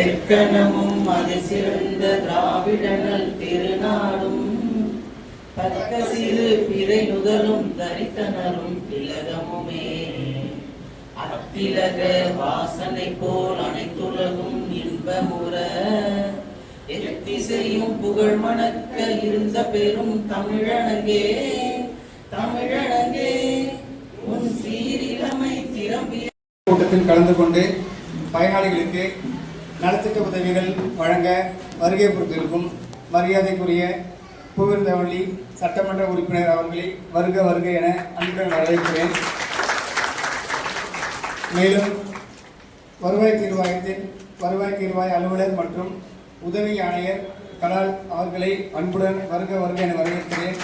எக்கணமும் அது சிறந்த திராவிடனல் திருநாடும் பக்க சிறு பிறை நுதலும் தரித்தனரும் திலகமுமே அத்திலக வாசனை போல் அனைத்துலகும் இன்பமுற எத்திசையும் புகழ் மணக்க இருந்த பெரும் தமிழனகே தமிழனகே உன் சீரிலமை திறம்பிய கூட்டத்தில் கலந்து கொண்டு பயனாளிகளுக்கு நலத்திட்ட உதவிகள் வழங்க வருகை பொறுத்திருக்கும் மரியாதைக்குரிய பூவிருந்தவள்ளி சட்டமன்ற உறுப்பினர் அவர்களை வருக வருக என அன்புடன் வரவேற்கிறேன். மேலும் வருவாய் தீர்வாய அலுவலர் மற்றும் உதவி ஆணையர் கலால் அவர்களை அன்புடன் வருக வருக என வரவேற்கிறேன்.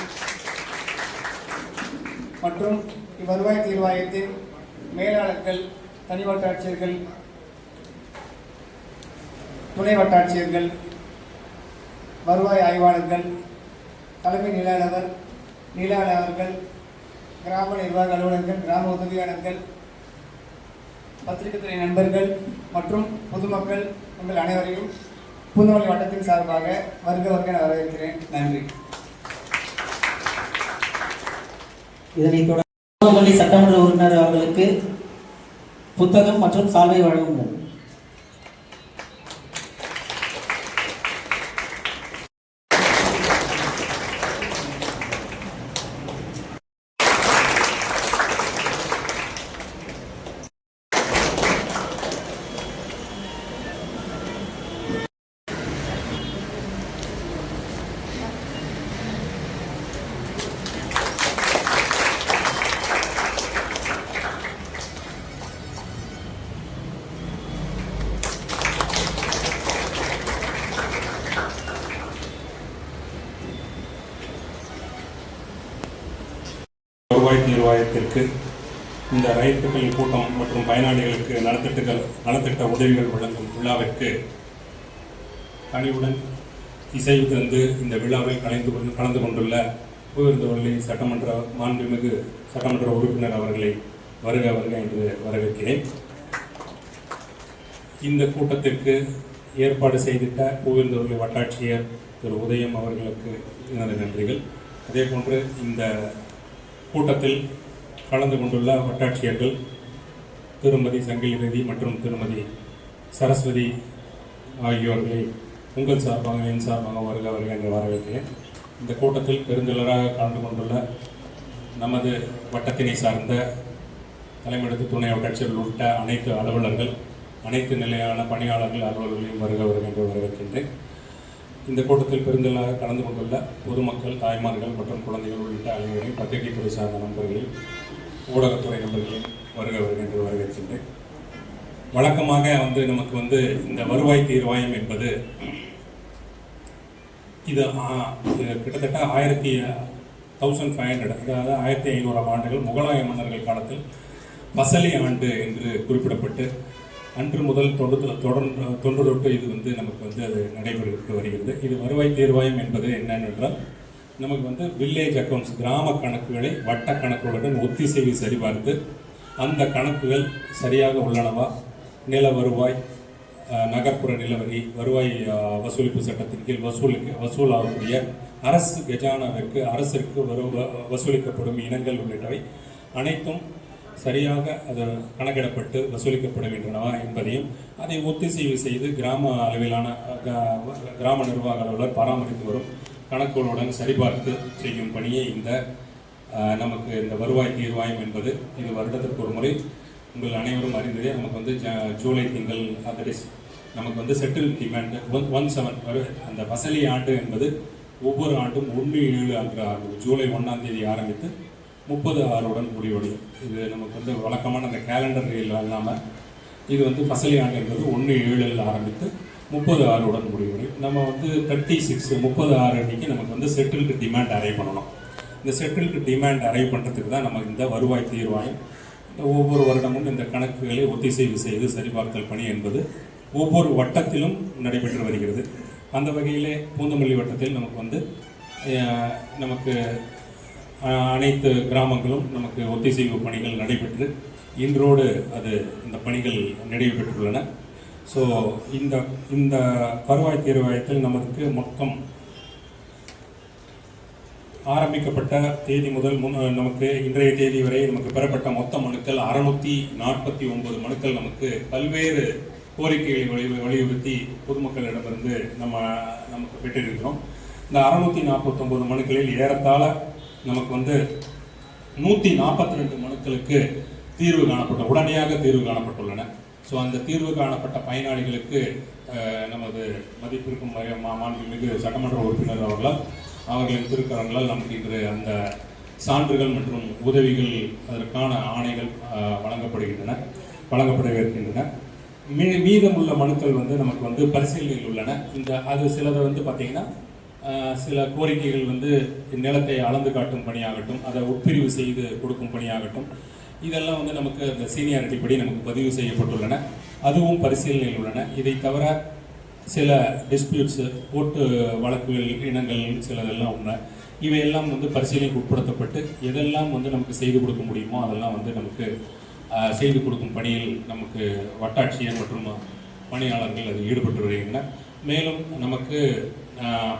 மற்றும் இவ்வருவாய் தீர்வாயத்தின் மேலாளர்கள், தனி வட்டாட்சியர்கள், துணை வட்டாட்சியர்கள், வருவாய் ஆய்வாளர்கள், தலைமை நீலாளர்கள், கிராம நிர்வாக அலுவலர்கள், கிராம உதவியாளர்கள், பத்திரிகைத்துறை நண்பர்கள் மற்றும் பொதுமக்கள் உங்கள் அனைவரையும் பூந்தமல்லி வட்டத்தின் சார்பாக வருக வருக என வரவேற்கிறேன். நன்றி. இதனைத் தொடர்ந்து பூந்தமல்லி சட்டமன்ற உறுப்பினர் அவர்களுக்கு புத்தகம் மற்றும் சால்வை வழங்குங்கள். வருவாய் தீர்வாயத்திற்கு இந்த ரைட்டுகள் கூட்டம் மற்றும் பயனாளிகளுக்கு நலத்திட்ட உதவிகள் வழங்கும் விழாவிற்கு கனிவுடன் இசைவு தந்து இந்த விழாவில் கலந்து கொண்டுள்ள பூவிருந்தவள்ளி மாண்புமிகு சட்டமன்ற உறுப்பினர் அவர்களை வருக வருக என்று வரவேற்கிறேன். இந்த கூட்டத்திற்கு ஏற்பாடு செய்திட்ட பூவிருந்தவள்ளி வட்டாட்சியர் திரு உதயம் அவர்களுக்கு எனது நன்றிகள். அதேபோன்று இந்த கூட்டத்தில் கலந்து கொண்டுள்ள வட்டாட்சியர்கள் திருமதி சங்கிலிரதி மற்றும் திருமதி சரஸ்வதி ஆகியோர்களை உங்கள் சார்பாக என் சார்பாக வருக வருக என்று வரவேற்கிறேன். இந்த கூட்டத்தில் பெருந்திரளாக கலந்து கொண்டுள்ள நமது வட்டத்தினை சார்ந்த தலைமையிடத்து துணை வட்டாட்சியர்கள் உள்ளிட்ட அனைத்து அலுவலர்கள், அனைத்து நிலையான பணியாளர்கள், அலுவலர்களையும் வருக வருக என்று வரவேற்கின்றேன். இந்த கூட்டத்தில் பெருந்திரளாக கலந்து கொண்டுள்ள பொதுமக்கள், தாய்மார்கள் மற்றும் குழந்தைகள் உள்ளிட்ட அனைவரையும் பத்திரிகை துறை சார்ந்த நண்பர்களையும் ஊடகத்துறை நண்பர்களையும் வருக வருக என்று வரவேற்கின்றேன். வழக்கமாக நமக்கு இந்த வருவாய் தீர்வாயம் என்பது இது கிட்டத்தட்ட 1500 அதாவது 1500 ஆண்டுகள் முகலாய மன்னர்கள் காலத்தில் பசலி ஆண்டு என்று குறிப்பிடப்பட்டு அன்று முதல் தொன்று தொட்டு இது நமக்கு அது நடைபெற்று வருகிறது. இது வருவாய் தீர்வாயம் என்பது என்னென்றால் நமக்கு வில்லேஜ் அக்கௌண்ட்ஸ், கிராம கணக்குகளை வட்ட கணக்குகளுடன் ஒத்திசைவு சரிபார்த்து அந்த கணக்குகள் சரியாக உள்ளனவா, நில வருவாய், நகர்ப்புற நிலவரி, வருவாய் வசூலிப்பு சட்டத்தின் கீழ் வசூலாகக்கூடிய அரசு கஜானாவிற்கு அரசிற்கு வசூலிக்கப்படும் இனங்கள் உள்ளிட்டவை அனைத்தும் சரியாக அது கணக்கிடப்பட்டு வசூலிக்கப்படுகின்றனவா என்பதையும் அதை ஒத்திசைவு செய்து கிராம அளவிலான கிராம நிர்வாக அலுவலர் பராமரித்து வரும் கணக்குகளுடன் சரிபார்த்து செய்யும் பணியை நமக்கு இந்த வருவாய் தீர்வாயம் என்பது இது வருடத்திற்கு ஒரு முறை உங்கள் அனைவரும் அறிந்ததே. நமக்கு ஜூலை திங்கள் நமக்கு செட்டில் டிமாண்ட் 17 அந்த பசலி ஆண்டு என்பது ஒவ்வொரு ஆண்டும் 1/7 அன்று ஆரம்பிக்கும். ஜூலை 1ஆம் தேதி ஆரம்பித்து 30/6 முடிவடையும். இது நமக்கு வழக்கமான அந்த கேலண்டர் இல்லாமல் இது பசலி ஆண்டு என்பது 1/7 ஆரம்பித்து 30/6 முடிவடையும். நம்ம 36 அன்றைக்கி நமக்கு செட்டில்டு டிமாண்ட் அரைவ் பண்ணணும். இந்த செட்டில்டு டிமாண்ட் அரைவ் பண்ணுறதுக்கு தான் நம்ம இந்த வருவாய் தீர்வாயம் ஒவ்வொரு வருடமும் இந்த கணக்குகளை ஒத்திசைவு செய்து சரிபார்த்தல் பணி என்பது ஒவ்வொரு வட்டத்திலும் நடைபெற்று வருகிறது. அந்த வகையிலே பூந்தமல்லி வட்டத்தில் நமக்கு அனைத்து கிராமங்களும் நமக்கு ஒத்திசைவு பணிகள் நடைபெற்று இன்றோடு இந்த பணிகள் நிறைவு பெற்றுள்ளன. ஸோ இந்த இந்த வருவாய் தீர்வாயத்தில் நமக்கு மொத்தம் ஆரம்பிக்கப்பட்ட தேதி முதல் நமக்கு இன்றைய தேதி வரை நமக்கு பெறப்பட்ட மொத்த மனுக்கள் 649 மனுக்கள் நமக்கு பல்வேறு கோரிக்கைகளை வலியுறுத்தி பொதுமக்களிடமிருந்து நமக்கு பெற்றிருக்கிறோம். இந்த 649 மனுக்களில் ஏறத்தாழ நமக்கு 142 மனுக்களுக்கு தீர்வு காணப்பட்ட உடனடியாக தீர்வு காணப்பட்டுள்ளன. ஸோ அந்த தீர்வு காணப்பட்ட பயனாளிகளுக்கு நமது மதிப்பிற்கும் மாண்புமிகு சட்டமன்ற உறுப்பினர் அவர்களின் திருக்கரங்களால் நமக்கு இன்று அந்த சான்றுகள் மற்றும் உதவிகள் அதற்கான ஆணைகள் வழங்கப்பட மீதமுள்ள மனுக்கள் நமக்கு பரிசீலனையில் உள்ளன. அது சிலதை பார்த்தீங்கன்னா சில கோரிக்கைகள் நிலத்தை அளந்து காட்டும் பணியாகட்டும், அதை உட்பிரிவு செய்து கொடுக்கும் பணியாகட்டும், இதெல்லாம் நமக்கு அந்த சீனியாரிட்டி படி நமக்கு பதிவு செய்யப்பட்டுள்ளன, அதுவும் பரிசீலனையில் உள்ளன. இதை தவிர சில டிஸ்பியூட்ஸு கோர்ட்டு வழக்குகள் இனங்கள் சிலதெல்லாம் உள்ள இவையெல்லாம் பரிசீலனைக்கு உட்படுத்தப்பட்டு எதெல்லாம் நமக்கு செய்து கொடுக்க முடியுமோ அதெல்லாம் நமக்கு செய்து கொடுக்கும் பணியில் நமக்கு வட்டாட்சியர் மற்றும் பணியாளர்கள் அதில் ஈடுபட்டு வருகின்றனர். மேலும் நமக்கு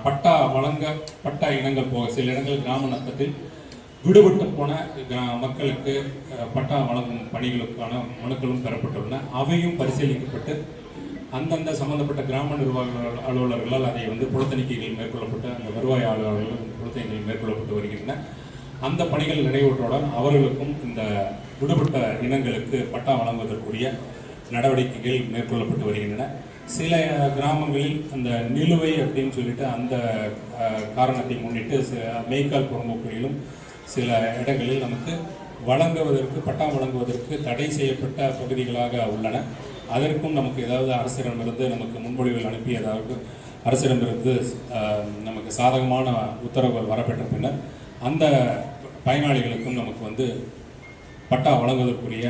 பட்டா இனங்கள் போக சில இடங்கள் கிராம நத்தத்தில் விடுபட்டு போன மக்களுக்கு பட்டா வழங்கும் பணிகளுக்கான மனுக்களும் பெறப்பட்டுள்ளன. அவையும் பரிசீலிக்கப்பட்டு அந்தந்த சம்பந்தப்பட்ட கிராம நிர்வாக அலுவலர்களால் அதை புறத்தணிக்கைகள் மேற்கொள்ளப்பட்டு அந்த வருவாய் அலுவலர்கள் புறத்தணிக்கைகள் மேற்கொள்ளப்பட்டு வருகின்றன. அந்த பணிகள் நிறைவுற்றவுடன் அவர்களுக்கும் இந்த விடுபட்ட இனங்களுக்கு பட்டா வழங்குவதற்குரிய நடவடிக்கைகள் மேற்கொள்ளப்பட்டு வருகின்றன. சில கிராமங்களில் அந்த நிலுவை அப்படின்னு சொல்லிட்டு அந்த காரணத்தை முன்னிட்டு மேய்க்கால் புறம்போக்குகளிலும் சில இடங்களில் நமக்கு பட்டா வழங்குவதற்கு தடை செய்யப்பட்ட பகுதிகளாக உள்ளன. அதற்கும் நமக்கு ஏதாவது அரசிடமிருந்து நமக்கு முன்மொழிவுகள் அனுப்பி ஏதாவது அரசிடமிருந்து நமக்கு சாதகமான உத்தரவுகள் வரப்பெற்ற பின்னர் அந்த பயனாளிகளுக்கும் நமக்கு பட்டா வழங்குவதற்குரிய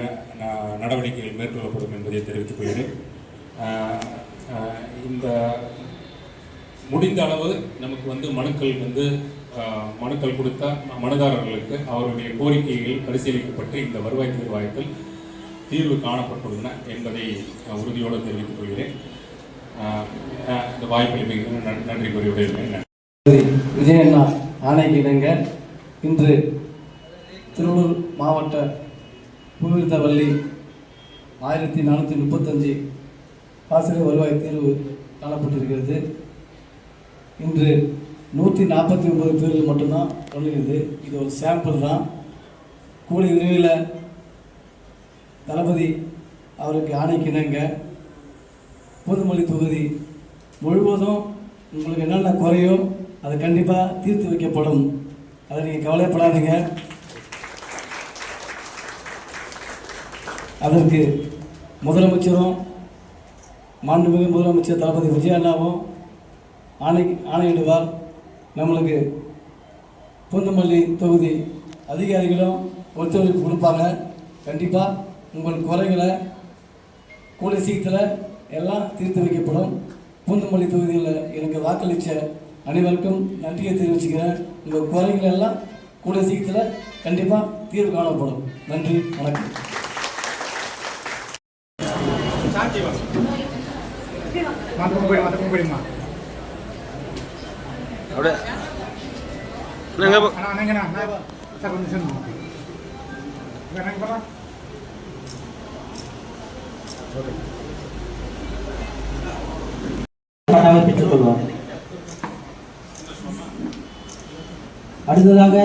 நடவடிக்கைகள் மேற்கொள்ளப்படும் என்பதை தெரிவித்துக் கொள்கிறேன். இந்த முடிந்த அளவு நமக்கு மனுக்கள் கொடுத்த மனுதாரர்களுக்கு அவருடைய கோரிக்கைகள் பரிசீலிக்கப்பட்டு இந்த வருவாய் தீர்வாயத்தில் தீர்வு காணப்பட்டுள்ளன என்பதை உறுதியோடு தெரிவித்துக் கொள்கிறேன். இந்த வாய்ப்பளிப்பு நன்றி கூறி விடைபெறுகிறேன். விஜயண்ணா ஆணைக்கு இணங்க இன்று திருவள்ளூர் மாவட்ட பூவிருந்தவல்லி 1435 ஆசிரியர் வருவாய் தீர்வு காணப்பட்டிருக்கிறது. இன்று 149 பேர்கள் மட்டும்தான் சொல்லுகிறது. இது ஒரு சாம்பிள் தான். கூடிய விரைவில் தளபதி அவருக்கு ஆணைக்கு இணங்க பூந்தமல்லி தொகுதி முழுவதும் உங்களுக்கு என்னென்ன குறையோ அது கண்டிப்பாக தீர்த்து வைக்கப்படும். அதை நீங்கள் கவலைப்படாதீங்க. அதற்கு முதலமைச்சரும் மாண்புமிகு முதலமைச்சர் தளபதி விஜயண்ணாவும் ஆணையிடுவார். நம்மளுக்கு பூந்தமல்லி தொகுதி அதிகாரிகளும் ஒத்துழைப்பு கொடுப்பாங்க. கண்டிப்பாக உங்கள் குறைகளை கூடிய சீக்கிரத்தில் எல்லாம் தீர்த்து வைக்கப்படும். பூந்தமல்லி தொகுதியில் எனக்கு வாக்களித்த அனைவருக்கும் நன்றியை தெரிவிச்சுக்கிறேன். உங்கள் குறைகள் எல்லாம் கூடிய சீக்கிரத்தில் கண்டிப்பாக தீர்வு காணப்படும். நன்றி, வணக்கம். பட்டாவை பெற்றுக் கொள்வார். அடுத்ததாக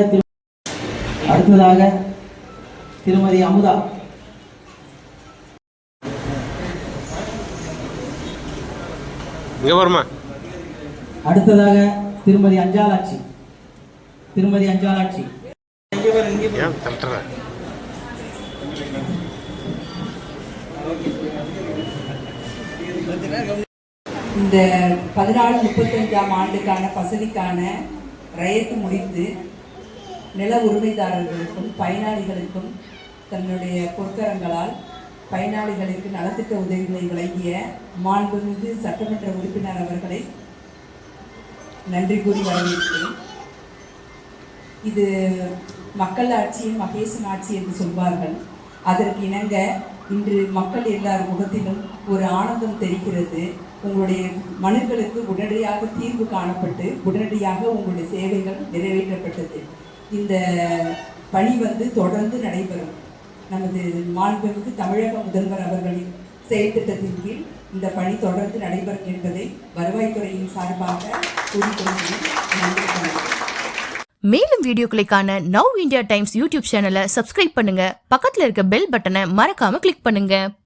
திருமதி அமுதா. அடுத்ததாக திருமதி அஞ்சாலாட்சி. இந்த 14-35 ஆண்டுக்கான பசுதிக்கான ரயத்து முடித்து நில உரிமைதாரர்களுக்கும் பயனாளிகளுக்கும் தன்னுடைய பொற்கரங்களால் பயனாளிகளுக்கு நலத்திட்ட உதவிகளை வழங்கிய மாண்புமிகு சட்டமன்ற உறுப்பினர் அவர்களை நன்றி கூறி வரவேற்கிறேன். இது மக்கள் ஆட்சி மகேசன் ஆட்சி என்று சொல்வார்கள். அதற்கு இணங்க இன்று மக்கள் எல்லார் முகத்திலும் ஒரு ஆனந்தம் தெரிகிறது. உங்களுடைய மனுக்களுக்கு உடனடியாக தீர்வு காணப்பட்டு உடனடியாக உங்களுடைய சேவைகள் நிறைவேற்றப்பட்டது. இந்த பணி தொடர்ந்து நடைபெறும். நமது மாண்புமிகு தமிழக முதல்வர் அவர்களின் செயல்திட்டத்தின் கீழ் இந்த பணி தொடர்ந்து நடைபெறும் என்பதை வருவாய்த்துறையின் சார்பாக கூறிக்கொள்கிறேன். நன்றி. மேலும் வீடியோக்களை காண நவ் இந்தியா டைம்ஸ் யூடியூப் சேனலை சப்ஸ்கிரைப் பண்ணுங்க. பக்கத்துல இருக்க பெல் பட்டனை மறக்காம கிளிக் பண்ணுங்க.